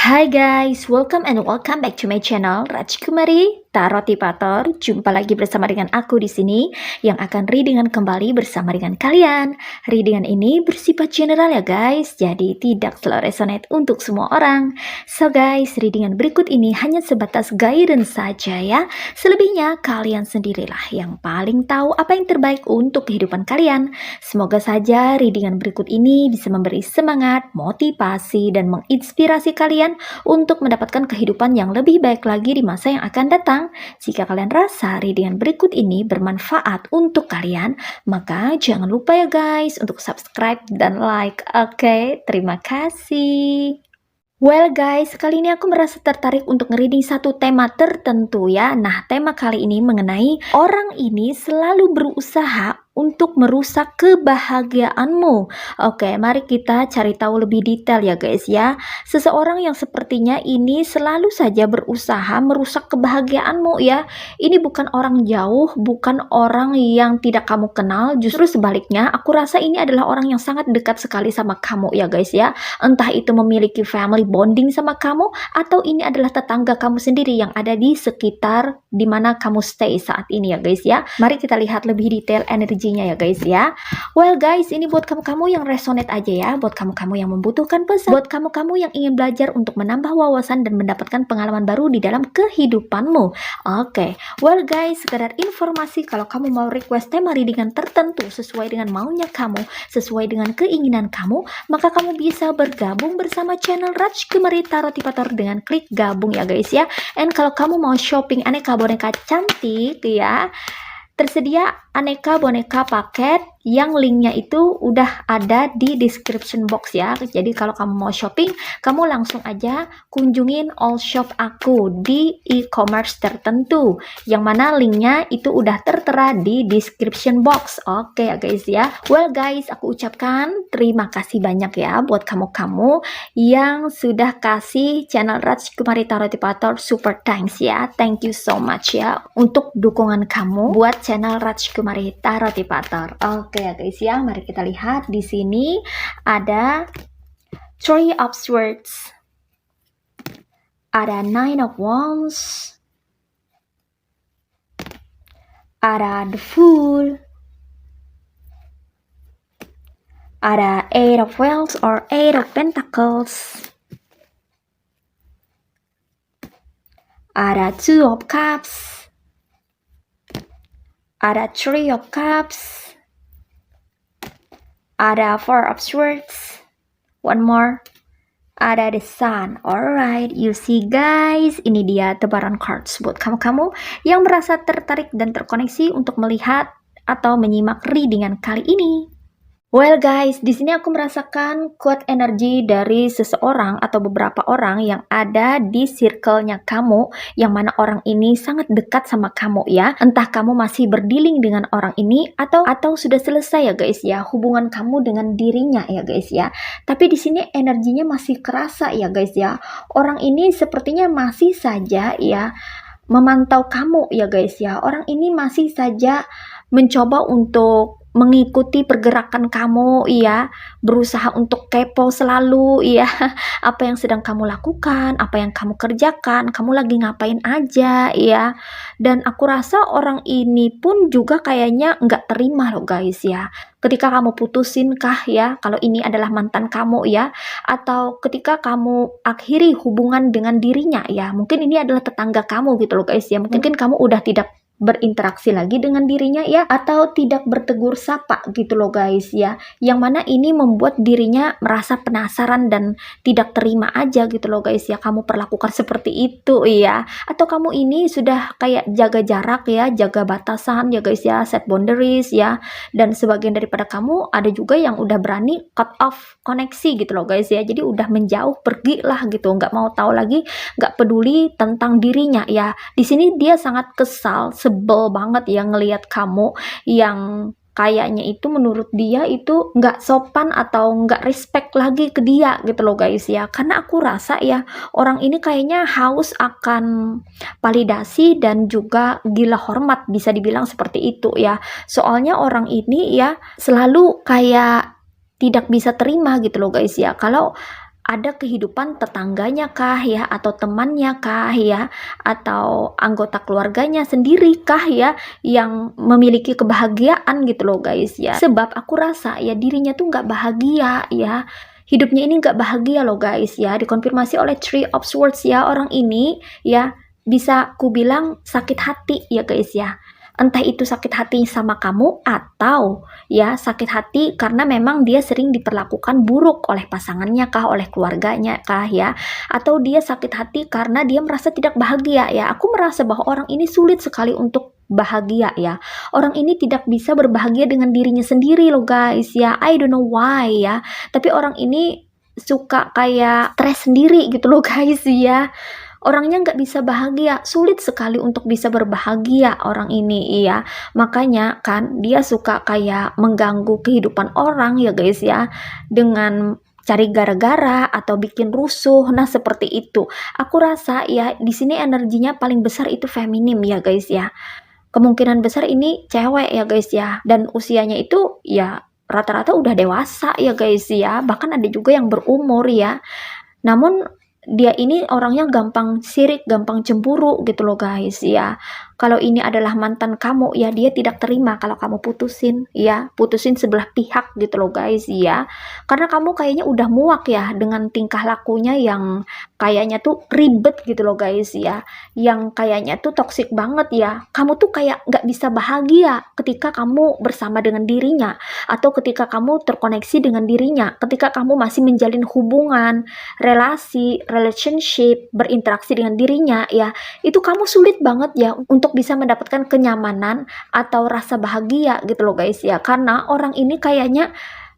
Hai guys, welcome back to my channel Rajkumari Tarotipator. Jumpa lagi bersama dengan aku di sini yang akan readingan kembali bersama dengan kalian. Readingan ini bersifat general ya guys, jadi tidak selalu resonate untuk semua orang. So guys, readingan berikut ini hanya sebatas guidance saja ya. Selebihnya kalian sendirilah yang paling tahu apa yang terbaik untuk kehidupan kalian. Semoga saja readingan berikut ini bisa memberi semangat, motivasi, dan menginspirasi kalian untuk mendapatkan kehidupan yang lebih baik lagi di masa yang akan datang. Jika kalian rasa readingan berikut ini bermanfaat untuk kalian, maka jangan lupa ya guys untuk subscribe dan like. Oke, terima kasih. Well guys, kali ini aku merasa tertarik untuk nge-reading satu tema tertentu ya. Nah, tema kali ini mengenai orang ini selalu berusaha untuk merusak kebahagiaanmu. Oke, mari kita cari tahu lebih detail ya guys ya. Seseorang yang sepertinya ini selalu saja berusaha merusak kebahagiaanmu ya. Ini bukan orang jauh, bukan orang yang tidak kamu kenal. Justru sebaliknya, aku rasa ini adalah orang yang sangat dekat sekali sama kamu ya guys ya. Entah itu memiliki family bonding sama kamu, atau ini adalah tetangga kamu sendiri yang ada di sekitar di mana kamu stay saat ini ya guys ya. Mari kita lihat lebih detail energinya ya guys ya. Well guys, ini buat kamu-kamu yang resonate aja ya, buat kamu-kamu yang membutuhkan pesan, buat kamu-kamu yang ingin belajar untuk menambah wawasan dan mendapatkan pengalaman baru di dalam kehidupanmu. Oke, well guys, sekedar informasi, kalau kamu mau request tema readingan tertentu sesuai dengan maunya kamu, sesuai dengan keinginan kamu, maka kamu bisa bergabung bersama channel Rajkumari Tarotipator dengan klik gabung ya guys ya. And kalau kamu mau shopping aneka boneka cantik ya, tersedia aneka boneka paket yang linknya itu udah ada di description box ya. Jadi kalau kamu mau shopping, kamu langsung aja kunjungin all shop aku di e-commerce tertentu, yang mana linknya itu udah tertera di description box. Oke ya guys ya. Well guys, aku ucapkan terima kasih banyak ya buat kamu-kamu yang sudah kasih channel Rajkumari Tarotipator super thanks ya. Thank you so much ya untuk dukungan kamu buat channel Rajkumari Tarotipator. Oke ya guys ya, mari kita lihat di sini ada Three of Swords, ada Nine of Wands, ada The Fool, ada Eight of Wands or Eight of Pentacles, ada Two of Cups, ada Three of Cups, ada Four of Swords, one more, ada The Sun. Alright, you see guys, ini dia tebaran cards buat kamu-kamu yang merasa tertarik dan terkoneksi untuk melihat atau menyimak readingan kali ini. Well guys, di sini aku merasakan quote energi dari seseorang atau beberapa orang yang ada di circle-nya kamu, yang mana orang ini sangat dekat sama kamu ya. Entah kamu masih berdealing dengan orang ini atau sudah selesai ya guys ya hubungan kamu dengan dirinya ya guys ya. Tapi di sini energinya masih kerasa ya guys ya. Orang ini sepertinya masih saja ya memantau kamu ya guys ya. Orang ini masih saja mencoba untuk mengikuti pergerakan kamu ya, berusaha untuk kepo selalu ya, apa yang sedang kamu lakukan, apa yang kamu kerjakan, kamu lagi ngapain aja ya. Dan aku rasa orang ini pun juga kayaknya nggak terima loh guys ya, ketika kamu putusin kah ya, kalau ini adalah mantan kamu ya, atau ketika kamu akhiri hubungan dengan dirinya ya, mungkin ini adalah tetangga kamu gitu loh guys ya, mungkin kamu udah tidak berinteraksi lagi dengan dirinya ya, atau tidak bertegur sapa gitu loh guys ya, yang mana ini membuat dirinya merasa penasaran dan tidak terima aja gitu loh guys ya, kamu perlakukan seperti itu ya. Atau kamu ini sudah kayak jaga jarak ya, jaga batasan ya guys ya, set boundaries ya. Dan sebagian daripada kamu ada juga yang udah berani cut off koneksi gitu loh guys ya, jadi udah menjauh, pergi lah gitu, nggak mau tahu lagi, nggak peduli tentang dirinya ya. Di sini dia sangat kesal, sebel banget ya ngelihat kamu yang kayaknya itu menurut dia itu nggak sopan atau nggak respect lagi ke dia gitu loh guys ya. Karena aku rasa ya orang ini kayaknya haus akan validasi dan juga gila hormat, bisa dibilang seperti itu ya. Soalnya orang ini ya selalu kayak tidak bisa terima gitu loh guys ya, kalau ada kehidupan tetangganya kah ya, atau temannya kah ya, atau anggota keluarganya sendiri kah ya, yang memiliki kebahagiaan gitu loh guys ya. Sebab aku rasa ya dirinya tuh nggak bahagia ya. Hidupnya ini nggak bahagia loh guys ya. Dikonfirmasi oleh Three of Swords ya, orang ini ya bisa ku bilang sakit hati ya guys ya. Entah itu sakit hati sama kamu atau ya sakit hati karena memang dia sering diperlakukan buruk oleh pasangannya kah, oleh keluarganya kah ya, atau dia sakit hati karena dia merasa tidak bahagia ya. Aku merasa bahwa orang ini sulit sekali untuk bahagia ya. Orang ini tidak bisa berbahagia dengan dirinya sendiri loh guys ya. I don't know why ya, tapi orang ini suka kayak stres sendiri gitu loh guys ya. Orangnya nggak bisa bahagia, sulit sekali untuk bisa berbahagia orang ini, iya. Makanya kan dia suka kayak mengganggu kehidupan orang ya guys ya, dengan cari gara-gara atau bikin rusuh. Nah, seperti itu. Aku rasa ya di sini energinya paling besar itu feminim ya guys ya. Kemungkinan besar ini cewek ya guys ya, dan usianya itu ya rata-rata udah dewasa ya guys ya, bahkan ada juga yang berumur ya. Namun dia ini orangnya gampang sirik, gampang cemburu gitu loh guys ya. Kalau ini adalah mantan kamu ya, dia tidak terima kalau kamu putusin ya, putusin sebelah pihak gitu loh guys ya. Karena kamu kayaknya udah muak ya dengan tingkah lakunya yang kayaknya tuh ribet gitu loh guys ya. Yang kayaknya tuh toksik banget ya. Kamu tuh kayak nggak bisa bahagia ketika kamu bersama dengan dirinya, atau ketika kamu terkoneksi dengan dirinya, ketika kamu masih menjalin hubungan, relasi, relationship, berinteraksi dengan dirinya ya, itu kamu sulit banget ya untuk bisa mendapatkan kenyamanan atau rasa bahagia gitu loh guys ya. Karena orang ini kayaknya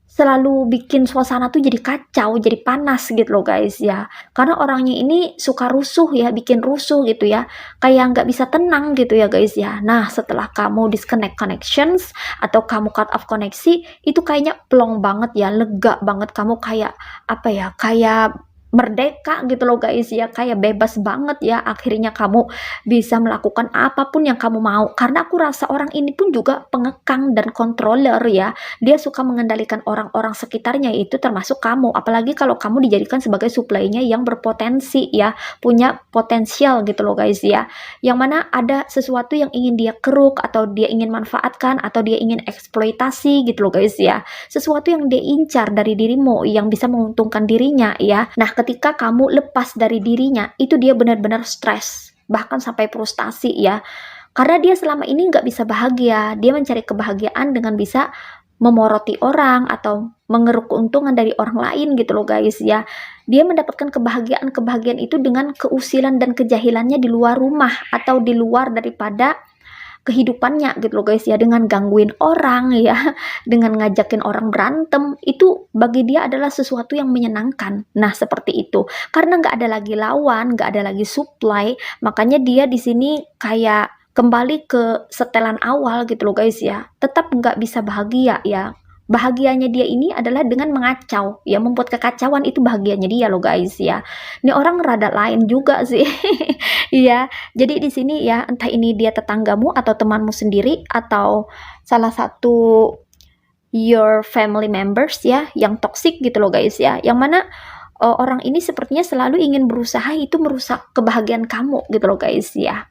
selalu bikin suasana tuh jadi kacau, jadi panas gitu loh guys ya. Karena orangnya ini suka rusuh ya, bikin rusuh gitu ya. Kayak nggak bisa tenang gitu ya guys ya. Nah, setelah kamu disconnect connections atau kamu cut off koneksi, itu kayaknya plong banget ya, lega banget, kamu kayak apa ya, kayak merdeka gitu loh guys ya, kayak bebas banget ya. Akhirnya kamu bisa melakukan apapun yang kamu mau, karena aku rasa orang ini pun juga pengekang dan controller ya. Dia suka mengendalikan orang-orang sekitarnya, itu termasuk kamu. Apalagi kalau kamu dijadikan sebagai supply-nya yang berpotensi ya, punya potensial gitu loh guys ya, yang mana ada sesuatu yang ingin dia keruk, atau dia ingin manfaatkan, atau dia ingin eksploitasi gitu loh guys ya. Sesuatu yang dia incar dari dirimu yang bisa menguntungkan dirinya ya. Nah, ketika kamu lepas dari dirinya, itu dia benar-benar stres, bahkan sampai frustasi ya. Karena dia selama ini nggak bisa bahagia, dia mencari kebahagiaan dengan bisa memoroti orang atau mengeruk keuntungan dari orang lain gitu loh guys ya. Dia mendapatkan kebahagiaan-kebahagiaan itu dengan keusilan dan kejahilannya di luar rumah, atau di luar daripada kehidupannya gitu loh guys ya, dengan gangguin orang ya, dengan ngajakin orang berantem, itu bagi dia adalah sesuatu yang menyenangkan. Nah, seperti itu. Karena nggak ada lagi lawan, nggak ada lagi supply, makanya dia di sini kayak kembali ke setelan awal gitu loh guys ya. Tetap nggak bisa bahagia ya. Bahagianya dia ini adalah dengan mengacau ya, membuat kekacauan, itu bahagianya dia loh guys ya. Ini orang rada lain juga sih. Iya, jadi di sini ya, entah ini dia tetanggamu atau temanmu sendiri, atau salah satu your family members ya, yang toxic gitu loh guys ya. Yang mana orang ini sepertinya selalu ingin berusaha itu merusak kebahagiaan kamu gitu loh guys ya.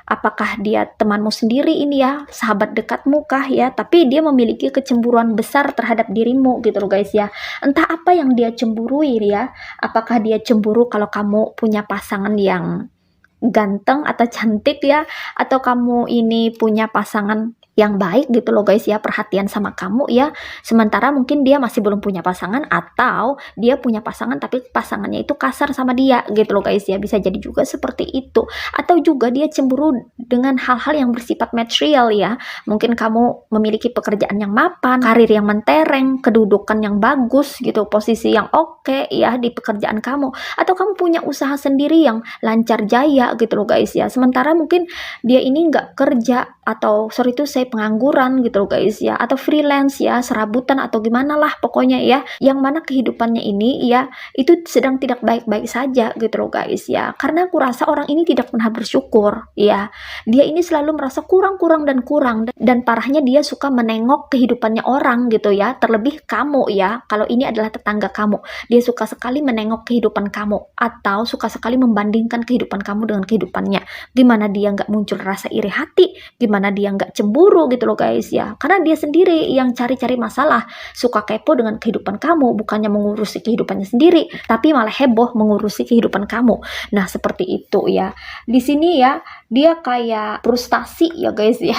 Apakah dia temanmu sendiri ini ya, sahabat dekatmu kah ya, tapi dia memiliki kecemburuan besar terhadap dirimu gitu loh guys ya. Entah apa yang dia cemburui ya. Apakah dia cemburu kalau kamu punya pasangan yang ganteng atau cantik ya, atau kamu ini punya pasangan yang baik gitu loh guys ya, perhatian sama kamu ya, sementara mungkin dia masih belum punya pasangan, atau dia punya pasangan tapi pasangannya itu kasar sama dia gitu loh guys ya, bisa jadi juga seperti itu. Atau juga dia cemburu dengan hal-hal yang bersifat material ya, mungkin kamu memiliki pekerjaan yang mapan, karir yang mentereng, kedudukan yang bagus gitu, posisi yang oke ya di pekerjaan kamu, atau kamu punya usaha sendiri yang lancar jaya gitu loh guys ya, sementara mungkin dia ini nggak kerja atau sorry itu saya pengangguran gitu loh guys ya, atau freelance ya, serabutan atau gimana lah pokoknya ya, yang mana kehidupannya ini ya itu sedang tidak baik-baik saja gitu loh guys ya. Karena aku rasa orang ini tidak pernah bersyukur ya, dia ini selalu merasa kurang-kurang dan kurang, dan parahnya dia suka menengok kehidupannya orang gitu ya, terlebih kamu ya, kalau ini adalah tetangga kamu, dia suka sekali menengok kehidupan kamu atau suka sekali membandingkan kehidupan kamu dengan kehidupannya. Gimana dia nggak muncul rasa iri hati, gimana dia nggak cemburu gitu loh guys ya, karena dia sendiri yang cari-cari masalah, suka kepo dengan kehidupan kamu, bukannya mengurusi kehidupannya sendiri tapi malah heboh mengurusi kehidupan kamu. Nah seperti itu ya, di sini ya dia kayak frustasi ya guys ya.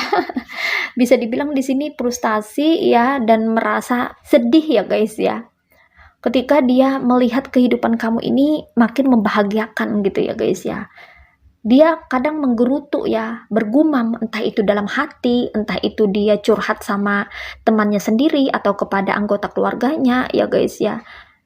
Bisa dibilang di sini frustasi ya, dan merasa sedih ya guys ya, ketika dia melihat kehidupan kamu ini makin membahagiakan gitu ya guys ya. Dia kadang menggerutu ya, bergumam, entah itu dalam hati, entah itu dia curhat sama temannya sendiri atau kepada anggota keluarganya ya guys ya,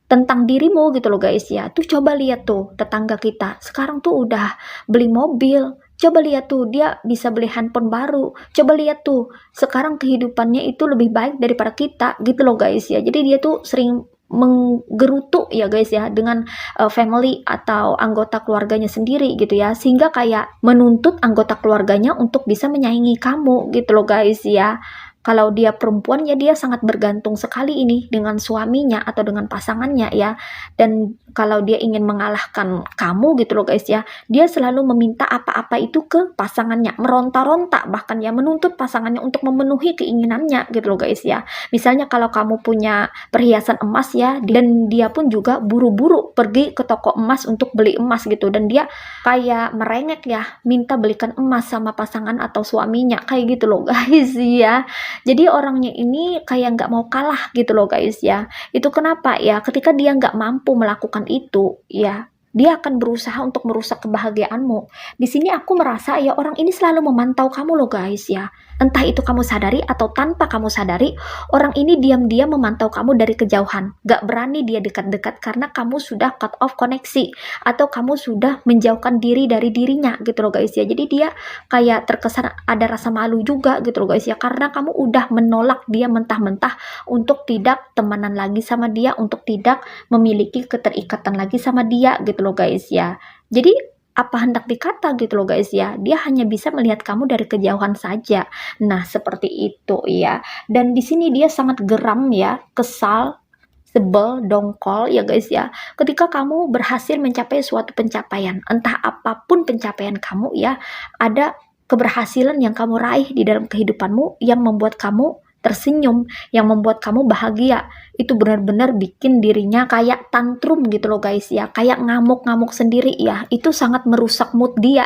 tentang dirimu gitu loh guys ya. Tuh coba lihat tuh tetangga kita sekarang tuh udah beli mobil, coba lihat tuh dia bisa beli handphone baru, coba lihat tuh sekarang kehidupannya itu lebih baik daripada kita gitu loh guys ya. Jadi dia tuh sering menggerutu ya guys ya dengan family atau anggota keluarganya sendiri gitu ya, sehingga kayak menuntut anggota keluarganya untuk bisa menyaingi kamu gitu loh guys ya. Kalau dia perempuan ya dia sangat bergantung sekali ini dengan suaminya atau dengan pasangannya ya, dan kalau dia ingin mengalahkan kamu gitu loh guys ya, dia selalu meminta apa-apa itu ke pasangannya, meronta-ronta bahkan ya, menuntut pasangannya untuk memenuhi keinginannya gitu loh guys ya. Misalnya kalau kamu punya perhiasan emas ya, dan dia pun juga buru-buru pergi ke toko emas untuk beli emas gitu, dan dia kayak merengek ya, minta belikan emas sama pasangan atau suaminya kayak gitu loh guys ya. Jadi orangnya ini kayak nggak mau kalah gitu loh guys ya. Itu kenapa ya, ketika dia nggak mampu melakukan itu ya, dia akan berusaha untuk merusak kebahagiaanmu. Di sini aku merasa ya orang ini selalu memantau kamu loh guys ya. Entah itu kamu sadari atau tanpa kamu sadari, orang ini diam-diam memantau kamu dari kejauhan. Gak berani dia dekat-dekat karena kamu sudah cut off koneksi, atau kamu sudah menjauhkan diri dari dirinya gitu loh guys ya. Jadi dia kayak terkesan ada rasa malu juga gitu loh guys ya, karena kamu udah menolak dia mentah-mentah untuk tidak temenan lagi sama dia, untuk tidak memiliki keterikatan lagi sama dia gitu loh guys ya. Jadi apa hendak dikata gitu loh guys ya, dia hanya bisa melihat kamu dari kejauhan saja. Nah seperti itu ya, dan di sini dia sangat geram ya, kesal, sebel, dongkol ya guys ya, ketika kamu berhasil mencapai suatu pencapaian, entah apapun pencapaian kamu ya, ada keberhasilan yang kamu raih di dalam kehidupanmu yang membuat kamu tersenyum, yang membuat kamu bahagia, itu benar-benar bikin dirinya kayak tantrum gitu loh guys ya, kayak ngamuk-ngamuk sendiri ya, itu sangat merusak mood dia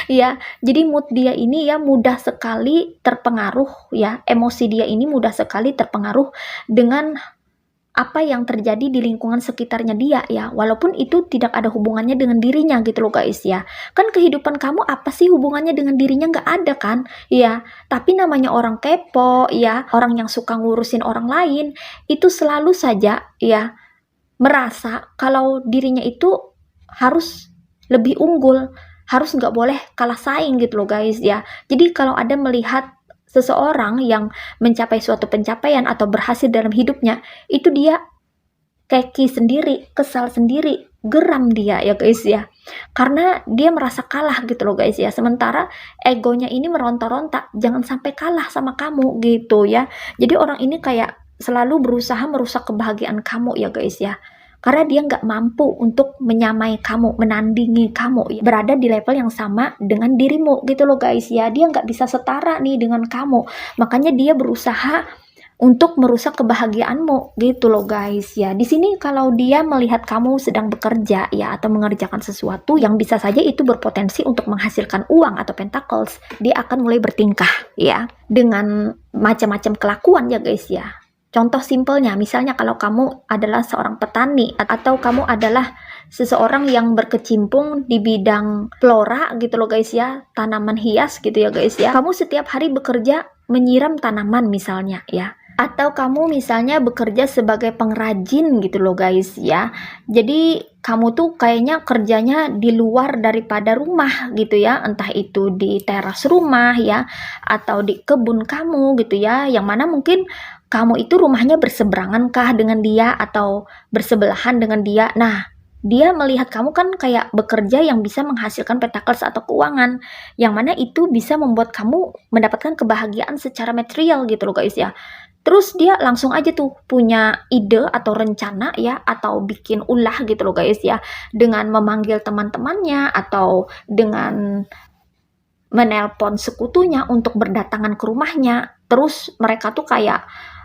ya. Jadi mood dia ini ya mudah sekali terpengaruh ya, emosi dia ini mudah sekali terpengaruh dengan apa yang terjadi di lingkungan sekitarnya dia ya, walaupun itu tidak ada hubungannya dengan dirinya gitu loh guys ya. Kan kehidupan kamu apa sih hubungannya dengan dirinya, nggak ada kan ya. Tapi namanya orang kepo ya, orang yang suka ngurusin orang lain, itu selalu saja ya merasa kalau dirinya itu harus lebih unggul, harus nggak boleh kalah saing gitu loh guys ya. Jadi kalau ada melihat seseorang yang mencapai suatu pencapaian atau berhasil dalam hidupnya, itu dia keki sendiri, kesal sendiri, geram dia ya guys ya. Karena dia merasa kalah gitu loh guys ya. Sementara egonya ini meronta-ronta, jangan sampai kalah sama kamu gitu ya. Jadi orang ini kayak selalu berusaha merusak kebahagiaan kamu ya guys ya. Karena dia nggak mampu untuk menyamai kamu, menandingi kamu, ya, berada di level yang sama dengan dirimu gitu loh guys ya. Dia nggak bisa setara nih dengan kamu. Makanya dia berusaha untuk merusak kebahagiaanmu gitu loh guys ya. Di sini kalau dia melihat kamu sedang bekerja ya, atau mengerjakan sesuatu yang bisa saja itu berpotensi untuk menghasilkan uang atau pentacles, dia akan mulai bertingkah ya dengan macam-macam kelakuan ya guys ya. Contoh simpelnya, misalnya kalau kamu adalah seorang petani atau kamu adalah seseorang yang berkecimpung di bidang flora gitu loh guys ya, tanaman hias gitu ya guys ya. Kamu setiap hari bekerja menyiram tanaman misalnya ya. Atau kamu misalnya bekerja sebagai pengrajin gitu loh guys ya. Jadi kamu tuh kayaknya kerjanya di luar daripada rumah gitu ya. Entah itu di teras rumah ya, atau di kebun kamu gitu ya. Yang mana mungkin kamu itu rumahnya berseberangan kah dengan dia atau bersebelahan dengan dia. Nah, dia melihat kamu kan kayak bekerja yang bisa menghasilkan pentakles atau keuangan, yang mana itu bisa membuat kamu mendapatkan kebahagiaan secara material gitu loh guys ya. Terus dia langsung aja tuh punya ide atau rencana ya, atau bikin ulah gitu loh guys ya, dengan memanggil teman-temannya atau dengan menelpon sekutunya untuk berdatangan ke rumahnya. Terus mereka tuh kayak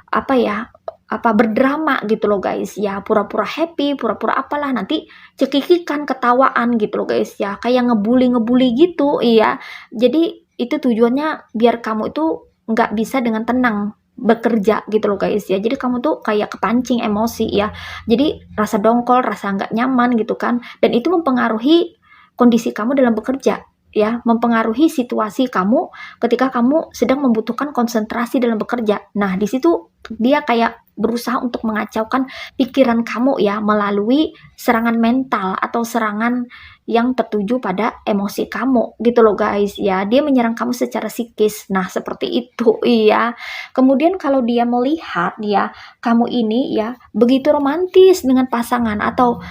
apa ya, berdrama gitu loh guys ya, pura-pura happy, pura-pura apalah, nanti cekikikan, ketawaan gitu loh guys ya, kayak ngebully-ngebully gitu, iya. Jadi itu tujuannya biar kamu itu nggak bisa dengan tenang bekerja gitu loh guys ya. Jadi kamu tuh kayak kepancing emosi ya. Jadi rasa dongkol, rasa nggak nyaman gitu kan. Dan itu mempengaruhi kondisi kamu dalam bekerja ya, mempengaruhi situasi kamu ketika kamu sedang membutuhkan konsentrasi dalam bekerja. Nah, di situ dia kayak berusaha untuk mengacaukan pikiran kamu ya, melalui serangan mental atau serangan yang tertuju pada emosi kamu gitu loh guys ya. Dia menyerang kamu secara psikis. Nah, seperti itu iya. Kemudian kalau dia melihat ya, kamu ini ya begitu romantis dengan pasangan, atau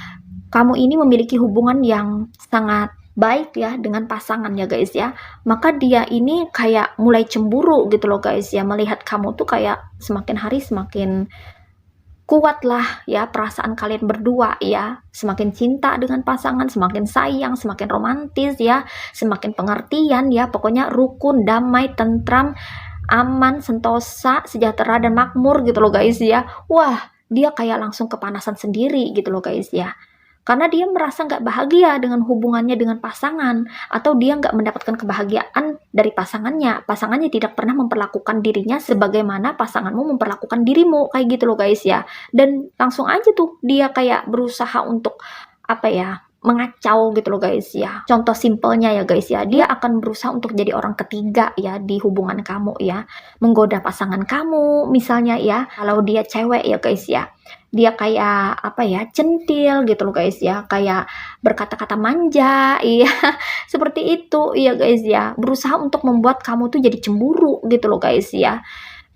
kamu ini memiliki hubungan yang sangat baik ya dengan pasangan ya guys ya, maka dia ini kayak mulai cemburu gitu loh guys ya, melihat kamu tuh kayak semakin hari semakin kuat lah ya perasaan kalian berdua ya, semakin cinta dengan pasangan, semakin sayang, semakin romantis ya, semakin pengertian ya, pokoknya rukun, damai, tentram, aman, sentosa, sejahtera, dan makmur gitu loh guys ya. Wah, dia kayak langsung kepanasan sendiri gitu loh guys ya. Karena dia merasa nggak bahagia dengan hubungannya dengan pasangan, atau dia nggak mendapatkan kebahagiaan dari pasangannya. Pasangannya tidak pernah memperlakukan dirinya sebagaimana pasanganmu memperlakukan dirimu, kayak gitu loh guys ya. Dan langsung aja tuh dia kayak berusaha untuk apa ya, mengacau gitu loh guys ya. Contoh simpelnya ya guys ya, dia akan berusaha untuk jadi orang ketiga ya di hubungan kamu ya, menggoda pasangan kamu misalnya ya, kalau dia cewek ya guys ya. Dia kayak apa ya, centil gitu loh guys ya, kayak berkata-kata manja, iya, seperti itu, iya guys ya. Berusaha untuk membuat kamu tuh jadi cemburu gitu loh guys ya.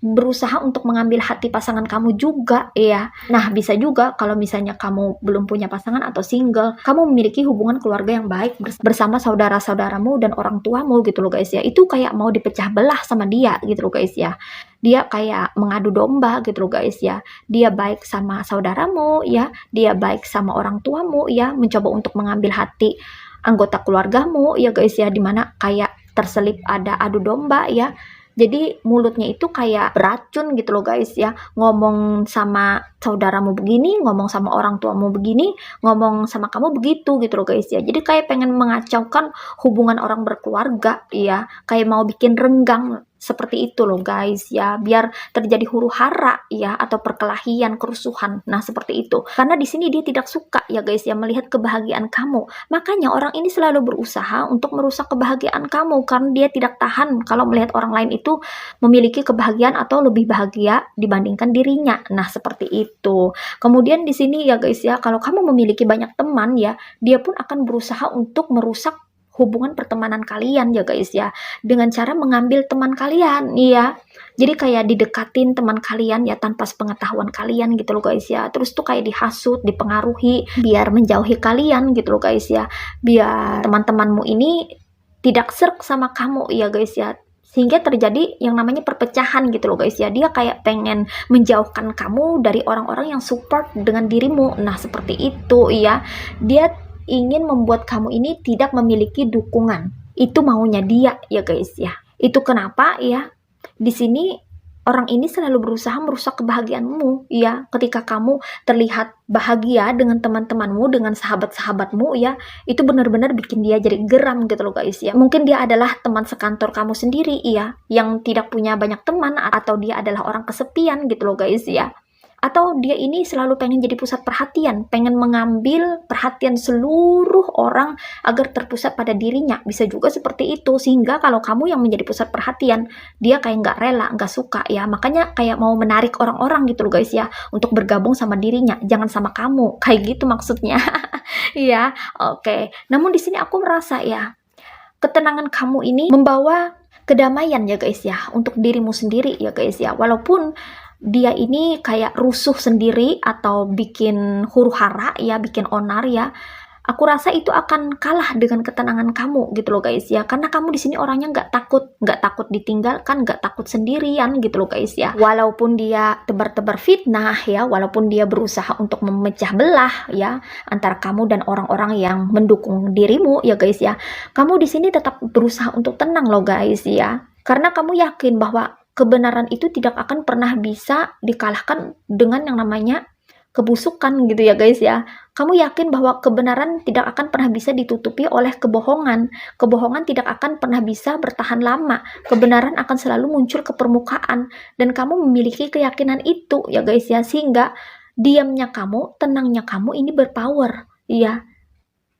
Berusaha untuk mengambil hati pasangan kamu juga ya. Nah, bisa juga kalau misalnya kamu belum punya pasangan atau single, kamu memiliki hubungan keluarga yang baik bersama saudara-saudaramu dan orang tuamu gitu loh guys ya. Itu kayak mau dipecah belah sama dia gitu loh guys ya. Dia kayak mengadu domba gitu loh guys ya. Dia baik sama saudaramu ya, dia baik sama orang tuamu ya, mencoba untuk mengambil hati anggota keluargamu ya guys ya, dimana kayak terselip ada adu domba ya. Jadi mulutnya itu kayak beracun gitu loh guys ya. Ngomong sama saudaramu begini, ngomong sama orang tuamu begini, ngomong sama kamu begitu gitu loh guys ya. Jadi kayak pengen mengacaukan hubungan orang berkeluarga ya. Kayak mau bikin renggang seperti itu loh guys ya, biar terjadi huru-hara ya, atau perkelahian, kerusuhan. Nah, seperti itu. Karena di sini dia tidak suka ya guys ya melihat kebahagiaan kamu. Makanya orang ini selalu berusaha untuk merusak kebahagiaan kamu, karena dia tidak tahan kalau melihat orang lain itu memiliki kebahagiaan atau lebih bahagia dibandingkan dirinya. Nah, seperti itu. Kemudian di sini ya guys ya, kalau kamu memiliki banyak teman ya, dia pun akan berusaha untuk merusak hubungan pertemanan kalian ya guys ya, dengan cara mengambil teman kalian iya. Jadi kayak didekatin teman kalian ya tanpa sepengetahuan kalian gitu loh guys ya. Terus tuh kayak dihasut, dipengaruhi biar menjauhi kalian gitu loh guys ya. Biar teman-temanmu ini tidak serk sama kamu ya guys ya, sehingga terjadi yang namanya perpecahan gitu loh guys ya. Dia kayak pengen menjauhkan kamu dari orang-orang yang support dengan dirimu. Nah, seperti itu ya. Dia ingin membuat kamu ini tidak memiliki dukungan. Itu maunya dia ya guys ya. Itu kenapa ya di sini orang ini selalu berusaha merusak kebahagiaanmu ya. Ketika kamu terlihat bahagia dengan teman-temanmu, dengan sahabat-sahabatmu ya, itu benar-benar bikin dia jadi geram gitu loh guys ya. Mungkin dia adalah teman sekantor kamu sendiri ya, yang tidak punya banyak teman, atau dia adalah orang kesepian gitu loh guys ya. Atau dia ini selalu pengen jadi pusat perhatian, pengen mengambil perhatian seluruh orang agar terpusat pada dirinya. Bisa juga seperti itu, sehingga kalau kamu yang menjadi pusat perhatian, dia kayak nggak rela, nggak suka ya. Makanya kayak mau menarik orang-orang gitu loh guys ya, untuk bergabung sama dirinya, jangan sama kamu. Kayak gitu maksudnya. Iya, oke. Namun di sini aku merasa ya, ketenangan kamu ini membawa kedamaian ya guys ya, untuk dirimu sendiri ya guys ya. Walaupun dia ini kayak rusuh sendiri atau bikin huru-hara ya, bikin onar ya, aku rasa itu akan kalah dengan ketenangan kamu gitu loh guys ya. Karena kamu di sini orangnya nggak takut ditinggalkan, nggak takut sendirian gitu loh guys ya. Walaupun dia tebar-tebar fitnah ya, walaupun dia berusaha untuk memecah belah ya antara kamu dan orang-orang yang mendukung dirimu ya guys ya, kamu di sini tetap berusaha untuk tenang loh guys ya. Karena kamu yakin bahwa kebenaran itu tidak akan pernah bisa dikalahkan dengan yang namanya kebusukan gitu ya guys ya. Kamu yakin bahwa kebenaran tidak akan pernah bisa ditutupi oleh kebohongan. Kebohongan tidak akan pernah bisa bertahan lama. Kebenaran akan selalu muncul ke permukaan. Dan kamu memiliki keyakinan itu ya guys ya. Sehingga diamnya kamu, tenangnya kamu ini berpower. Iya,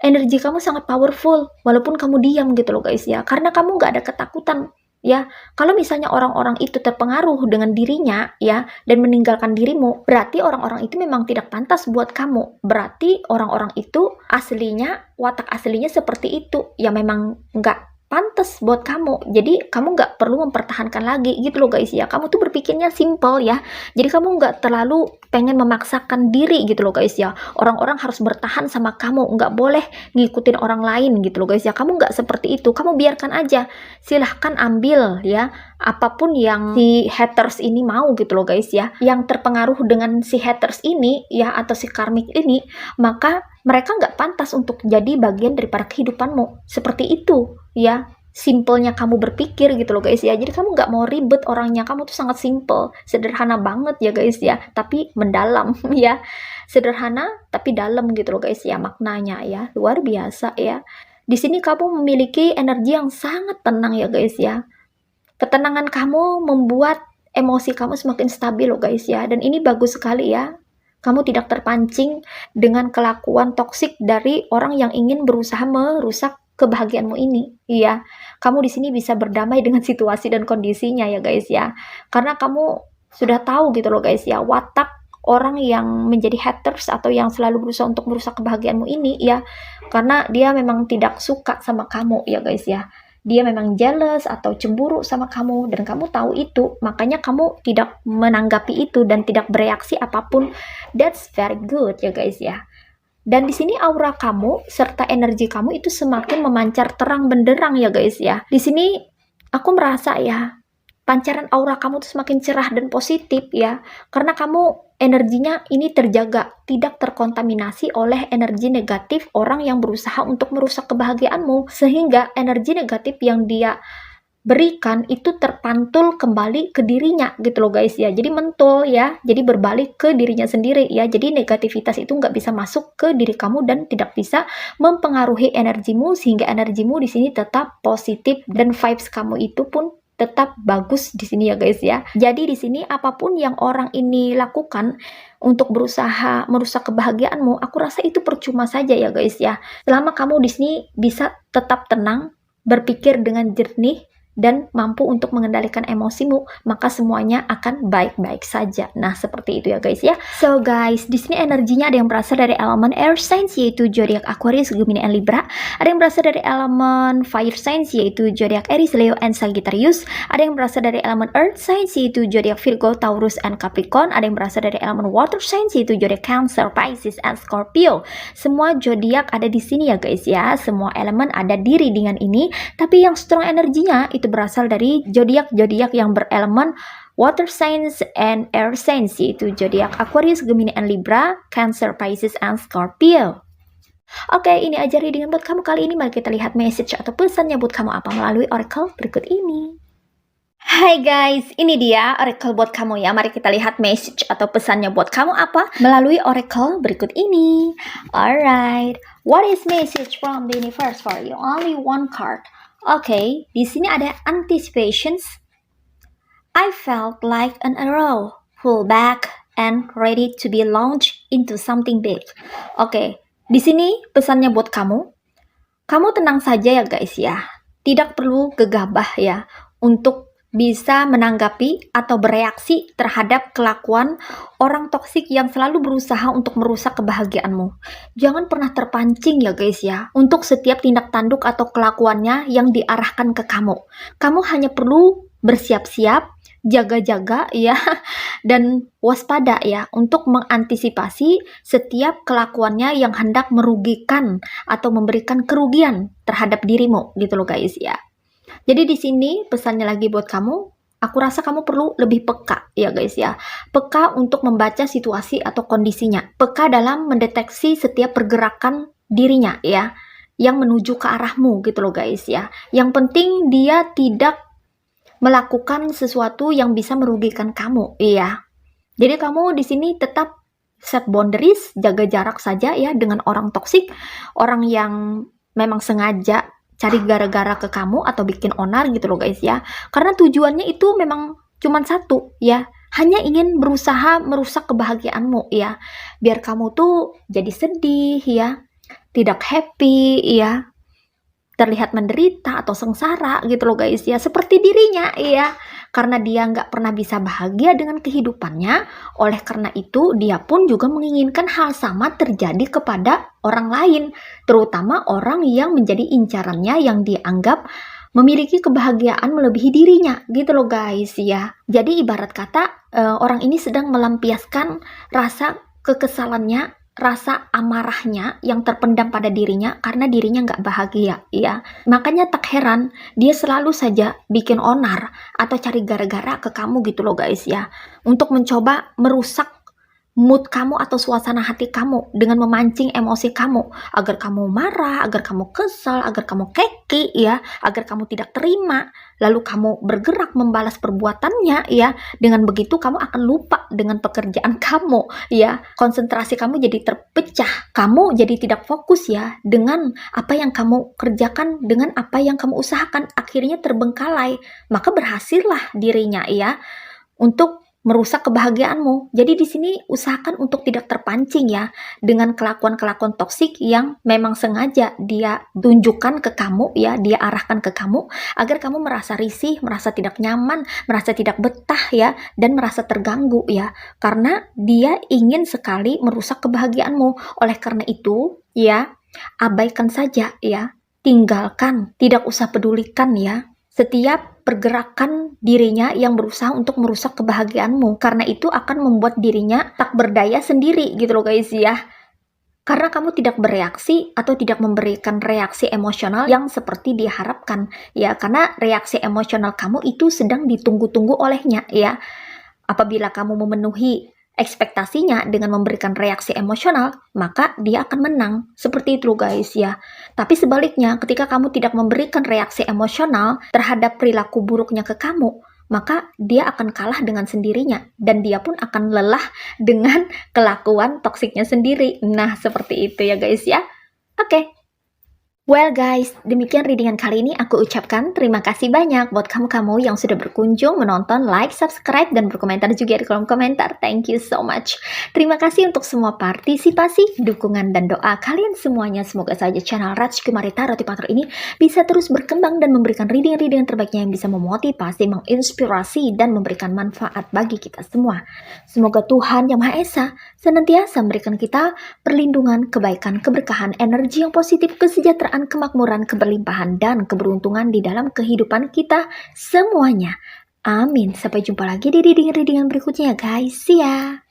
energi kamu sangat powerful walaupun kamu diam gitu loh guys ya. Karena kamu nggak ada ketakutan ya. Kalau misalnya orang-orang itu terpengaruh dengan dirinya ya dan meninggalkan dirimu, berarti orang-orang itu memang tidak pantas buat kamu. Berarti orang-orang itu aslinya, watak aslinya seperti itu ya, memang nggak pantas buat kamu. Jadi kamu nggak perlu mempertahankan lagi gitu loh guys ya. Kamu tuh berpikirnya simple ya. Jadi kamu nggak terlalu pengen memaksakan diri gitu loh guys ya. Orang-orang harus bertahan sama kamu, nggak boleh ngikutin orang lain gitu loh guys ya. Kamu nggak seperti itu. Kamu biarkan aja, silahkan ambil ya apapun yang si haters ini mau gitu loh guys ya. Yang terpengaruh dengan si haters ini ya, atau si karmik ini, maka mereka nggak pantas untuk jadi bagian daripada kehidupanmu. Seperti itu ya, simpelnya kamu berpikir gitu loh guys ya. Jadi kamu nggak mau ribet orangnya, kamu tuh sangat simple, sederhana banget ya guys ya, tapi mendalam ya. Sederhana tapi dalam gitu loh guys ya, maknanya ya luar biasa ya. Di sini kamu memiliki energi yang sangat tenang ya guys ya. Ketenangan kamu membuat emosi kamu semakin stabil loh guys ya. Dan ini bagus sekali ya. Kamu tidak terpancing dengan kelakuan toksik dari orang yang ingin berusaha merusak kebahagiaanmu ini. Iya, kamu di sini bisa berdamai dengan situasi dan kondisinya ya guys ya. Karena kamu sudah tahu gitu loh guys ya, watak orang yang menjadi haters atau yang selalu berusaha untuk merusak kebahagiaanmu ini ya. Karena dia memang tidak suka sama kamu ya guys ya. Dia memang jealous atau cemburu sama kamu dan kamu tahu itu, makanya kamu tidak menanggapi itu dan tidak bereaksi apapun. That's very good ya guys ya. Dan di sini aura kamu serta energi kamu itu semakin memancar terang benderang ya guys ya. Di sini aku merasa ya, pancaran aura kamu tuh semakin cerah dan positif ya. Karena kamu energinya ini terjaga, tidak terkontaminasi oleh energi negatif orang yang berusaha untuk merusak kebahagiaanmu. Sehingga energi negatif yang dia berikan itu terpantul kembali ke dirinya gitu loh guys ya. Jadi mentul ya, jadi berbalik ke dirinya sendiri ya. Jadi negativitas itu nggak bisa masuk ke diri kamu dan tidak bisa mempengaruhi energimu, sehingga energimu di sini tetap positif dan vibes kamu itu pun tetap bagus di sini ya guys ya. Jadi di sini apapun yang orang ini lakukan untuk berusaha merusak kebahagiaanmu, aku rasa itu percuma saja ya guys ya. Selama kamu di sini bisa tetap tenang, berpikir dengan jernih, dan mampu untuk mengendalikan emosimu, maka semuanya akan baik-baik saja. Nah, seperti itu ya guys ya. So guys, di sini energinya ada yang berasal dari elemen air signs yaitu zodiak Aquarius, Gemini, and Libra. Ada yang berasal dari elemen fire signs yaitu zodiak Aries, Leo, and Sagittarius. Ada yang berasal dari elemen earth signs yaitu zodiak Virgo, Taurus, and Capricorn. Ada yang berasal dari elemen water signs yaitu zodiak Cancer, Pisces, and Scorpio. Semua zodiak ada di sini ya guys ya. Semua elemen ada di readingan ini, tapi yang strong energinya itu berasal dari zodiak-zodiak yang berelemen water signs and air signs yaitu zodiak Aquarius, Gemini, and Libra, Cancer, Pisces, and Scorpio. Oke, ini aja readingan buat kamu kali ini. Mari kita lihat message atau pesannya buat kamu apa melalui oracle berikut ini. Hai guys, ini dia oracle buat kamu ya. Mari kita lihat message atau pesannya buat kamu apa melalui oracle berikut ini. Alright, what is message from the universe for you? Only one card. Oke, di sini ada anticipations. I felt like an arrow, pull back, and ready to be launched into something big. Oke, di sini pesannya buat kamu. Kamu tenang saja ya guys ya. Tidak perlu gegabah ya untuk bisa menanggapi atau bereaksi terhadap kelakuan orang toksik yang selalu berusaha untuk merusak kebahagiaanmu. Jangan pernah terpancing ya guys ya untuk setiap tindak tanduk atau kelakuannya yang diarahkan ke kamu. Kamu hanya perlu bersiap-siap, jaga-jaga ya, dan waspada ya untuk mengantisipasi setiap kelakuannya yang hendak merugikan atau memberikan kerugian terhadap dirimu gitu loh guys ya. Jadi di sini pesannya lagi buat kamu, aku rasa kamu perlu lebih peka ya guys ya. Peka untuk membaca situasi atau kondisinya. Peka dalam mendeteksi setiap pergerakan dirinya ya, yang menuju ke arahmu gitu loh guys ya. Yang penting dia tidak melakukan sesuatu yang bisa merugikan kamu ya. Jadi kamu di sini tetap set boundaries, jaga jarak saja ya dengan orang toksik, orang yang memang sengaja cari gara-gara ke kamu atau bikin onar gitu loh guys ya. Karena tujuannya itu memang cuma satu ya, hanya ingin berusaha merusak kebahagiaanmu ya. Biar kamu tuh jadi sedih ya, tidak happy ya, terlihat menderita atau sengsara gitu loh guys ya, seperti dirinya ya, karena dia nggak pernah bisa bahagia dengan kehidupannya. Oleh karena itu dia pun juga menginginkan hal sama terjadi kepada orang lain, terutama orang yang menjadi incarannya yang dianggap memiliki kebahagiaan melebihi dirinya gitu loh guys ya. Jadi ibarat kata orang ini sedang melampiaskan rasa kekesalannya, rasa amarahnya yang terpendam pada dirinya karena dirinya nggak bahagia ya. Makanya tak heran dia selalu saja bikin onar atau cari gara-gara ke kamu gitu loh guys ya, untuk mencoba merusak mood kamu atau suasana hati kamu dengan memancing emosi kamu agar kamu marah, agar kamu kesal, agar kamu keki ya, agar kamu tidak terima, lalu kamu bergerak membalas perbuatannya ya. Dengan begitu kamu akan lupa dengan pekerjaan kamu ya, konsentrasi kamu jadi terpecah, kamu jadi tidak fokus ya dengan apa yang kamu kerjakan, dengan apa yang kamu usahakan, akhirnya terbengkalai. Maka berhasillah dirinya ya untuk merusak kebahagiaanmu. Jadi di sini usahakan untuk tidak terpancing ya dengan kelakuan-kelakuan toksik yang memang sengaja dia tunjukkan ke kamu ya, dia arahkan ke kamu agar kamu merasa risih, merasa tidak nyaman, merasa tidak betah ya, dan merasa terganggu ya. Karena dia ingin sekali merusak kebahagiaanmu. Oleh karena itu ya, abaikan saja ya, tinggalkan, tidak usah pedulikan ya setiap pergerakan dirinya yang berusaha untuk merusak kebahagiaanmu, karena itu akan membuat dirinya tak berdaya sendiri gitu loh guys ya. Karena kamu tidak bereaksi atau tidak memberikan reaksi emosional yang seperti diharapkan ya, karena reaksi emosional kamu itu sedang ditunggu-tunggu olehnya ya. Apabila kamu memenuhi ekspektasinya dengan memberikan reaksi emosional, maka dia akan menang. Seperti itu guys ya. Tapi sebaliknya, ketika kamu tidak memberikan reaksi emosional terhadap perilaku buruknya ke kamu, maka dia akan kalah dengan sendirinya dan dia pun akan lelah dengan kelakuan toksiknya sendiri. Nah, seperti itu ya guys ya. Oke. Well guys, demikian readingan kali ini. Aku ucapkan terima kasih banyak buat kamu-kamu yang sudah berkunjung, menonton, like, subscribe, dan berkomentar juga di kolom komentar. Thank you so much. Terima kasih untuk semua partisipasi, dukungan, dan doa kalian semuanya. Semoga saja channel Rajkumari Tarot Tipator ini bisa terus berkembang dan memberikan reading-reading terbaiknya yang bisa memotivasi, menginspirasi, dan memberikan manfaat bagi kita semua. Semoga Tuhan Yang Maha Esa senantiasa memberikan kita perlindungan, kebaikan, keberkahan, energi yang positif, kesejahteraan, kemakmuran, keberlimpahan, dan keberuntungan di dalam kehidupan kita semuanya. Amin. Sampai jumpa lagi di reading-readingan berikutnya guys. See ya.